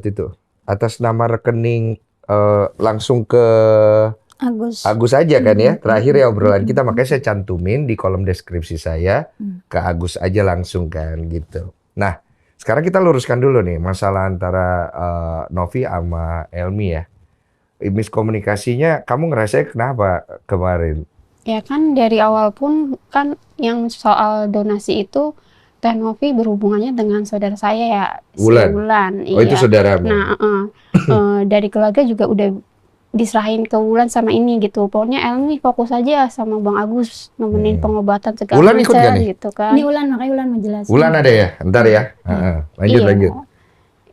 itu atas nama rekening langsung ke Agus aja kan ya. Terakhir ya obrolan kita, makanya saya cantumin di kolom deskripsi saya ke Agus aja langsung kan gitu. Nah, sekarang kita luruskan dulu nih masalah antara Novi sama Elmi ya. Miskomunikasinya kamu ngerasain kenapa kemarin? Ya kan dari awal pun kan yang soal donasi itu Teh Novi berhubungannya dengan saudara saya ya, si Wulan. Oh itu saudaramu. Nah, dari keluarga juga udah diserahin ke Wulan sama ini gitu. Pokoknya Elmi fokus aja sama Bang Agus nemenin pengobatan segala Wulan ikut gak nih? Gitu kan. Ini Wulan, makanya Wulan mau jelasin. Wulan ada ya? Ntar ya. Lanjut.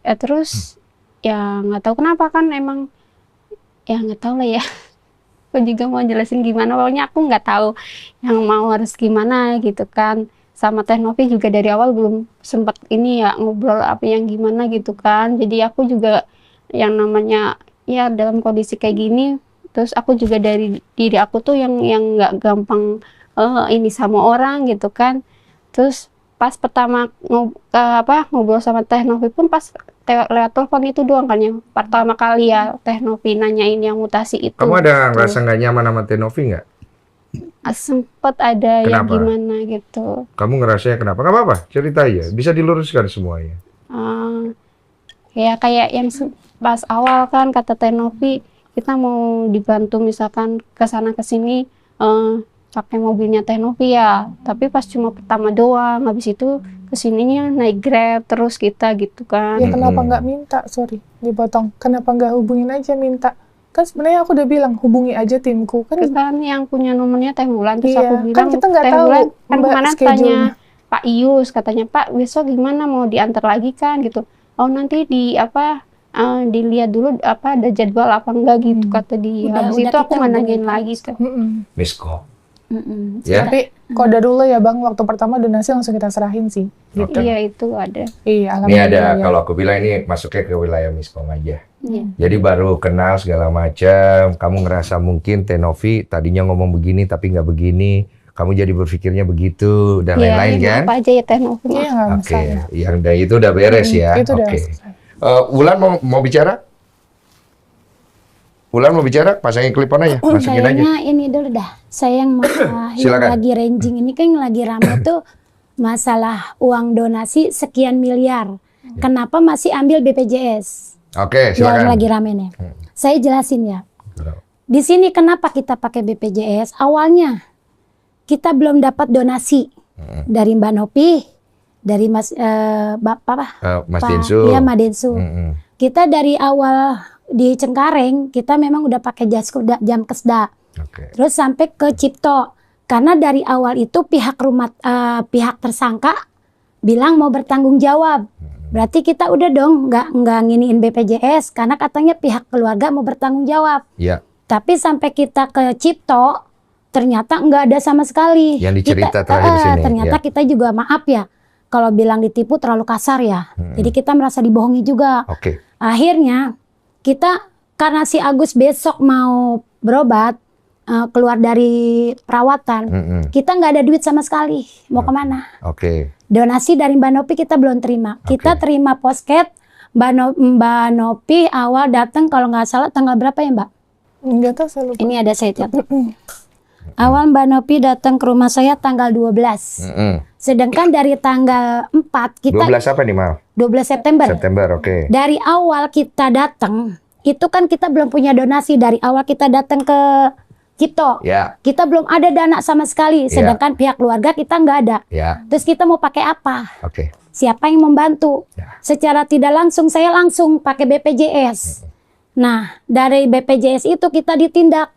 Ya terus ya nggak tahu kenapa kan emang ya nggak tahu lah ya. Aku juga mau jelasin gimana. Pokoknya aku nggak tahu yang mau harus gimana gitu kan. Sama Teh Novi juga dari awal belum sempat ini ya ngobrol apa yang gimana gitu kan. Jadi aku juga yang namanya ya dalam kondisi kayak gini, terus aku juga dari diri aku tuh yang nggak gampang ini sama orang gitu kan. Terus pas pertama ngobrol sama Teh Novi pun pas lewat telepon itu doang kan yang pertama kali ya Teh Novi nanyain yang mutasi itu. Kamu ada ngerasa nggak nyaman sama Teh Novi nggak? Sempet ada yang gimana gitu. Kamu ngerasanya kenapa? Gak apa-apa, cerita aja. Bisa diluruskan semuanya. Ya kayak yang pas awal kan kata Teh Novi, kita mau dibantu misalkan ke sana ke sini pakai mobilnya Teh Novi ya. Tapi pas cuma pertama doang, habis itu kesininya naik Grab terus kita gitu kan. Ya kenapa nggak minta? Sorry, dipotong. Kenapa nggak hubungin aja minta? Kan sebenarnya aku udah bilang hubungi aja timku kan yang punya nomornya Teh Wulan, terus iya, aku bilang kan kita nggak tahu kan kemana tanya Pak Ius, katanya Pak besok gimana mau diantar lagi kan gitu. Oh nanti dilihat dulu ada jadwal apa enggak gitu kata dia. Habis itu aku nggak nanyain lagi tuh. Misko. Ya? Tapi kode dulu ya Bang, waktu pertama donasi langsung kita serahin sih. Gitu. Iya itu ada. Iya, ini ada kalau aku bilang ini masuknya ke wilayah Miskom aja. Jadi baru kenal segala macam, kamu ngerasa mungkin Teh Novi tadinya ngomong begini tapi nggak begini, kamu jadi berpikirnya begitu dan lain-lain kan? Apa aja ya Teh Novi. Oke, yang itu udah beres ya. Oke. Wulan mau bicara? Wulan mau bicara? Pasangin klipon aja, masukin aja. Kayaknya ini dulu dah. Saya yang yang lagi ranging ini kan lagi rame tuh masalah uang donasi sekian miliar. Kenapa masih ambil BPJS? Oke, silakan. Yang lagi rame nih. Saya jelasin ya. Di sini kenapa kita pakai BPJS? Awalnya kita belum dapat donasi dari Mbak Novi, dari Mas Densu. Iya, Mas Densu. Kita dari awal di Cengkareng kita memang udah pakai jam kesda. Terus sampai ke Cipto. Karena dari awal itu pihak tersangka bilang mau bertanggung jawab. Berarti kita udah dong nggak nginiin BPJS karena katanya pihak keluarga mau bertanggung jawab. Iya. Tapi sampai kita ke Cipto ternyata nggak ada sama sekali. Yang dicerita terakhir di sini. Ternyata kita juga maaf ya kalau bilang ditipu terlalu kasar ya. Jadi kita merasa dibohongi juga. Akhirnya kita karena si Agus besok mau berobat keluar dari perawatan, kita nggak ada duit sama sekali. Mau kemana? Donasi dari Mbak Novi kita belum terima. Kita terima posket Mbak Novi awal datang kalau nggak salah tanggal berapa ya Mbak? Nggak tahu saya lupa. Ini ada saya catat. Awal Mbak Novi datang ke rumah saya tanggal 12. Sedangkan dari tanggal 4 kita 12 apa nih, Mal? 12 September. Dari awal kita datang, itu kan kita belum punya donasi dari awal kita datang ke Cipto. Kita belum ada dana sama sekali, sedangkan pihak keluarga kita nggak ada. Terus kita mau pakai apa? Siapa yang membantu? Secara tidak langsung saya langsung pakai BPJS. Nah, dari BPJS itu kita ditindak.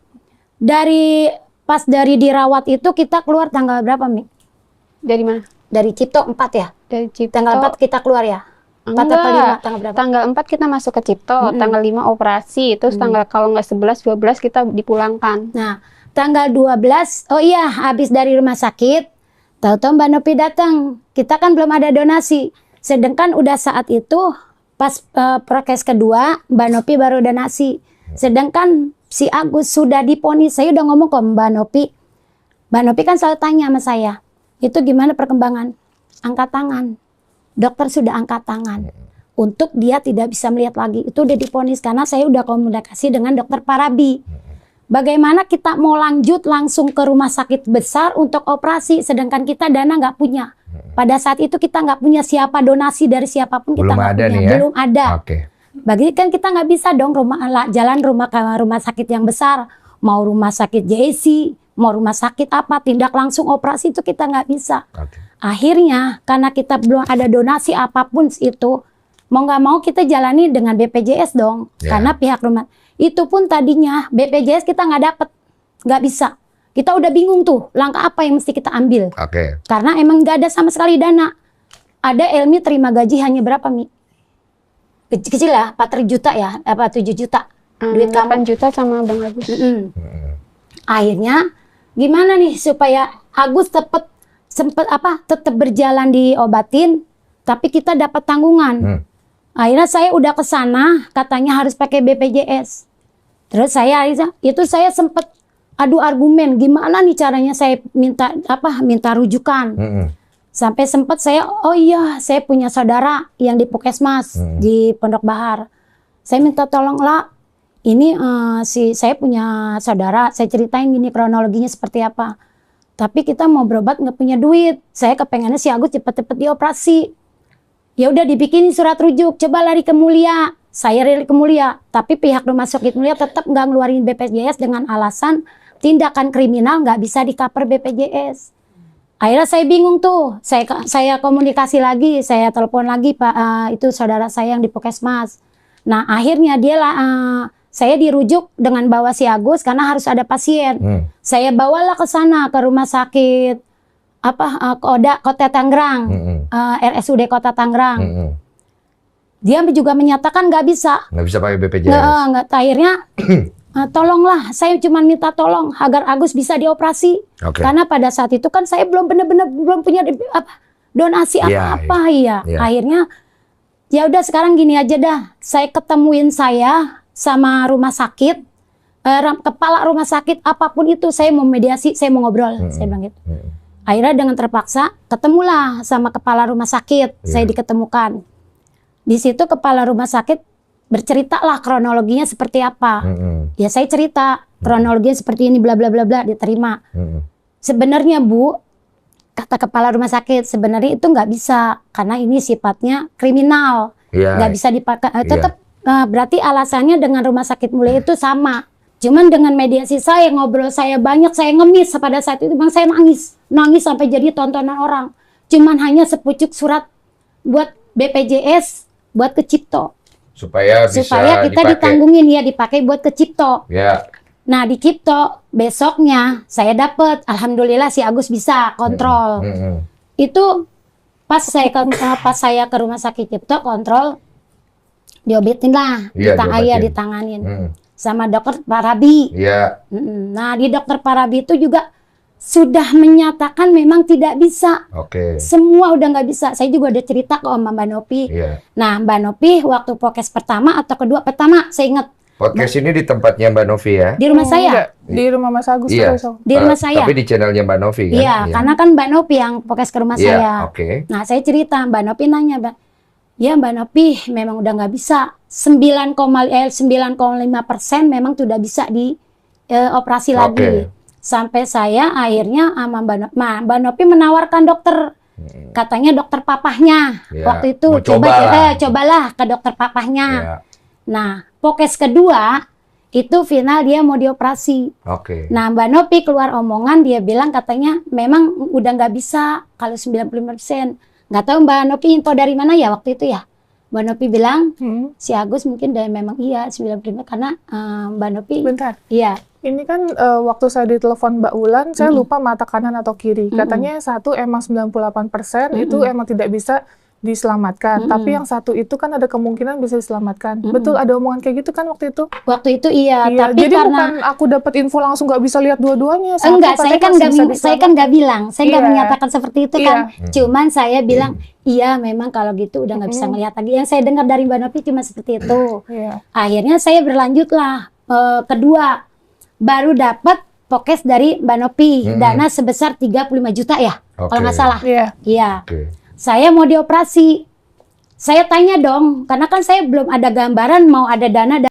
Pas dari dirawat itu kita keluar tanggal berapa, Mi? Dari mana? Dari Cipto 4 ya? Dari Cipto. Tanggal 4 kita keluar ya? 4 atau 5? Tanggal berapa? Tanggal 4 kita masuk ke Cipto, tanggal 5 operasi, terus tanggal kalau nggak 11, 12 kita dipulangkan. Nah, tanggal 12, oh iya, habis dari rumah sakit, tahu-tahu Mbak Novi datang. Kita kan belum ada donasi. Sedangkan udah saat itu, pas prokes kedua, Mbak Novi baru donasi. Sedangkan si Agus sudah diponis. Saya udah ngomong ke Mbak Novi. Mbak Novi kan selalu tanya sama saya, itu gimana perkembangan? Angkat tangan. Dokter sudah angkat tangan. untuk dia tidak bisa melihat lagi. Itu udah divonis karena saya udah komunikasi dengan dokter Parabi. Bagaimana kita mau lanjut langsung ke rumah sakit besar untuk operasi, sedangkan kita dana nggak punya. Pada saat itu kita nggak punya siapa donasi dari siapapun, kita nggak punya, nih ya? Belum ada. Bagi kan kita nggak bisa dong jalan ke rumah sakit yang besar, mau rumah sakit JSC, mau rumah sakit apa, tindak langsung operasi itu kita nggak bisa. Akhirnya karena kita belum ada donasi apapun itu, mau nggak mau kita jalani dengan BPJS dong, karena pihak rumah itu pun tadinya BPJS kita nggak bisa. Kita udah bingung tuh langkah apa yang mesti kita ambil. Karena emang nggak ada sama sekali dana. Ada Elmi terima gaji hanya berapa, Mi? Kecil ya, 4 juta ya, apa 7 juta. Duit 8 juta sama Bang Agus. Akhirnya gimana nih supaya Agus tetap berjalan diobatin, tapi kita dapat tanggungan. Akhirnya saya udah ke sana, katanya harus pakai BPJS. Terus saya sempat adu argumen, gimana nih caranya saya minta rujukan. Sampai sempat saya punya saudara yang di Puskesmas di Pondok Bahar. Saya minta tolong lah, ini saya punya saudara, saya ceritain gini kronologinya seperti apa. Tapi kita mau berobat nggak punya duit. Saya kepengennya si Agus cepet-cepet dioperasi. Ya udah dibikinin surat rujuk, coba lari ke Mulia. Saya lari ke Mulia, tapi pihak rumah sakit Mulia tetap nggak ngeluarin BPJS dengan alasan tindakan kriminal nggak bisa di-cover BPJS. Akhirnya saya bingung tuh, saya komunikasi lagi, saya telepon lagi Pak, itu saudara saya yang di Puskesmas. Nah akhirnya saya dirujuk dengan bawa si Agus karena harus ada pasien. Saya bawalah ke sana ke rumah sakit Kota Tangerang, RSUD Kota Tangerang. Dia juga menyatakan nggak bisa pakai BPJS. Akhirnya tolonglah, saya cuma minta tolong agar Agus bisa dioperasi. Karena pada saat itu kan saya belum punya donasi apa-apa ya. Akhirnya ya udah sekarang gini aja dah, saya ketemuin saya sama rumah sakit, kepala rumah sakit apapun itu, saya mau mediasi, saya mau ngobrol, saya bilang gitu. Akhirnya dengan terpaksa ketemulah sama kepala rumah sakit, saya diketemukan. Di situ kepala rumah sakit bercerita lah kronologinya seperti apa. Ya saya cerita kronologinya seperti ini, bla bla bla bla, diterima. Sebenarnya Bu, kata kepala rumah sakit, sebenarnya itu nggak bisa karena ini sifatnya kriminal, nggak bisa dipakai. Tetap berarti alasannya dengan rumah sakit Mulia itu sama. Cuman dengan mediasi saya, ngobrol saya banyak, saya ngemis pada saat itu, Bang, saya nangis sampai jadi tontonan orang. Cuman hanya sepucuk surat buat BPJS, buat ke Cipto. Supaya kita ditanggungin, ya dipakai buat ke Cipto. Nah di Cipto besoknya saya dapet, alhamdulillah si Agus bisa kontrol. Itu pas saya ke rumah sakit Cipto kontrol, diobatin lah, ditanganin. Sama dokter Parabi. Nah di dokter Parabi itu juga sudah menyatakan memang tidak bisa. Semua udah nggak bisa. Saya juga udah cerita ke Mbak Nopi. Nah Mbak Nopi waktu podcast pertama atau kedua, pertama saya ingat. Podcast ini di tempatnya Mbak Novi ya? Di rumah saya. Di rumah Mas Agus. Di rumah saya. Tapi di channelnya Mbak Novi kan? Iya, karena kan Mbak Nopi yang podcast ke rumah saya. Nah saya cerita, Mbak Nopi nanya, ya Mbak Nopi memang udah nggak bisa. 9,5% memang sudah bisa di operasi lagi. Sampai saya akhirnya sama Mbak Nopi menawarkan dokter, katanya dokter papahnya. Waktu itu cobalah ke dokter papahnya. Nah podcast kedua itu final dia mau dioperasi. Nah Mbak Nopi keluar omongan, dia bilang katanya memang udah nggak bisa kalau 95%. Nggak tahu Mbak Nopi info dari mana ya waktu itu ya. Mbak Nopi bilang si Agus mungkin memang iya 95 karena Mbak Nopi. Bentar. Iya. Ini kan waktu saya ditelepon Mbak Wulan, saya lupa mata kanan atau kiri. Katanya yang satu emang 98% itu emang tidak bisa diselamatkan. Tapi yang satu itu kan ada kemungkinan bisa diselamatkan. Betul ada omongan kayak gitu kan waktu itu? Waktu itu iya. Tapi jadi karena bukan aku dapat info langsung nggak bisa lihat dua-duanya. Enggak, saya kan nggak bilang, saya nggak menyatakan seperti itu kan. Cuman saya bilang iya memang kalau gitu udah nggak bisa ngelihat lagi. Yang saya dengar dari Mbak Nopi cuma seperti itu. Akhirnya saya berlanjutlah kedua, baru dapat podcast dari Mbak Nopi, dana sebesar 35 juta ya, kalau nggak salah. Iya. Saya mau dioperasi. saya tanya dong, karena kan saya belum ada gambaran mau ada dana